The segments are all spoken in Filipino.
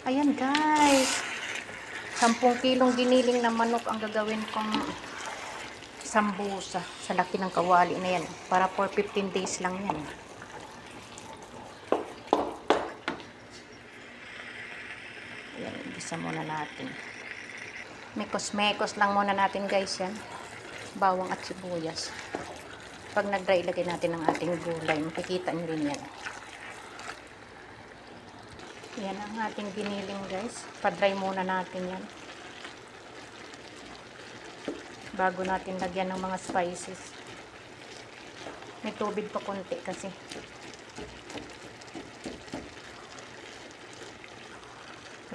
Ayan guys. 10 kilong giniling na manok ang gagawin kong sambusa. Sa laki ng kawali na yan. Para for 15 days lang yan. Ayan, igisa muna natin. Mekos-mekos lang muna natin guys yan. Bawang at sibuyas. Pag nag-dry, ilagay natin ang ating gulay. Makikita nyo rin yan. Yan ang ating giniling guys. Pa-dry muna natin yan. Bago natin lagyan ng mga spices. May tubig pa konti kasi.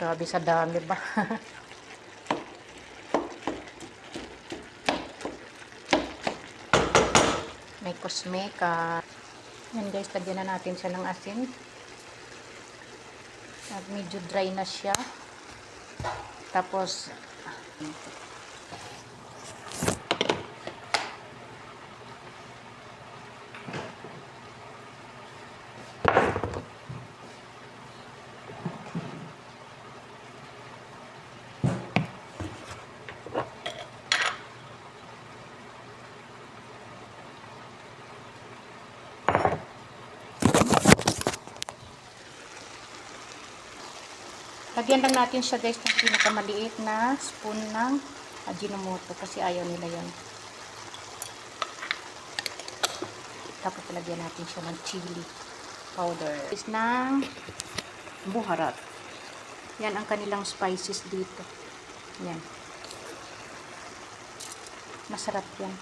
Grabe sa dami ba? May kosmeka. Yan guys, lagyan na natin siya ng asin. At medyo dry na siya. Tapos lagyan lang natin siya guys ng pinakamaliit na spoon ng Ajinomoto kasi ayaw nila yan. Tapos lagyan natin siya ng chili powder. Is ng buharat. Yan ang kanilang spices dito. Yan. Masarap yan.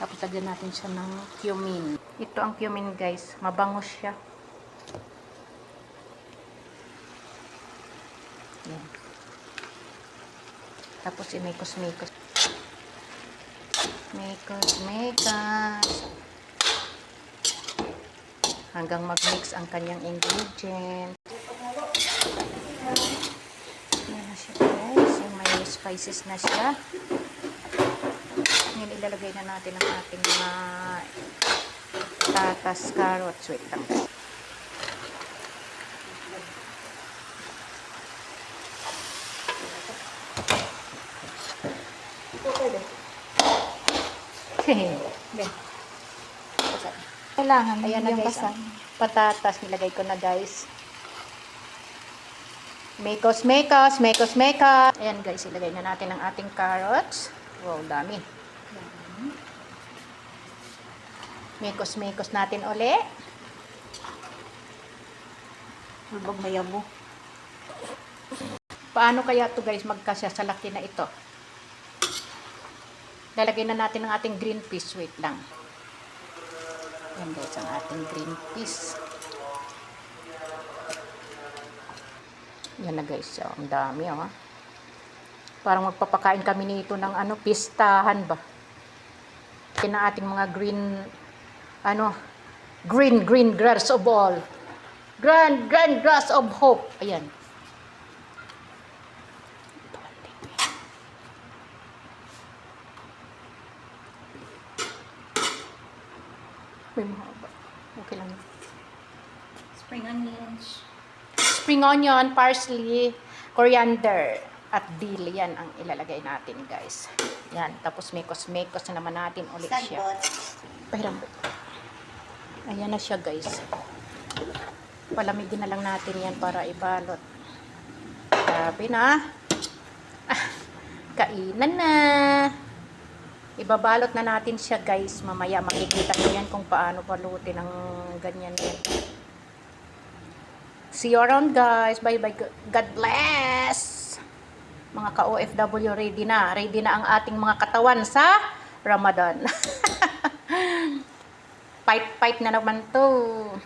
Tapos lagyan natin siya ng cumin. Ito ang cumin guys. Mabango siya. Yan. Tapos imekos-mekos. Mekos-mekos. Hanggang mag-mix ang kanyang ingredient. Yan na siya guys. Yung may spices na siya. Ngayon ilalagay na natin ang ating mga tatas, carrots. Wait lang. Kailangan ayan na guys, patatas nilagay ko na guys. Mekos-mekos. Ayan guys, ilagay na natin ang ating carrots. Wow, dami. Mekos-mekos natin uli. Hulbog mayabo. Paano kaya to guys magkasya sa laki na ito? Lalagay na natin ang ating green peas. Wait lang. Yan guys, ang ating green peas. Yan na guys. Oh, ang dami oh. Parang magpapakain kami nito ng pistahan ba. Yan ang ating mga green grass of all. Grand grass of hope. Ayan. Okay lang. Spring onion, parsley, coriander, at dill. Yan ang ilalagay natin guys. Yan. Tapos mekos-mekos na naman natin ulit siya. Pahiram. Ayan na siya guys. Palamigin na lang natin yan para ibalot. Sabi na. Kainan na. Ibabalot na natin siya guys. Mamaya makikita nyo yan kung paano balutin ng ganyan yan. See you around guys. Bye bye. God bless. Mga ka-OFW ready na. Ready na ang ating mga katawan sa Ramadan. Fight na naman to.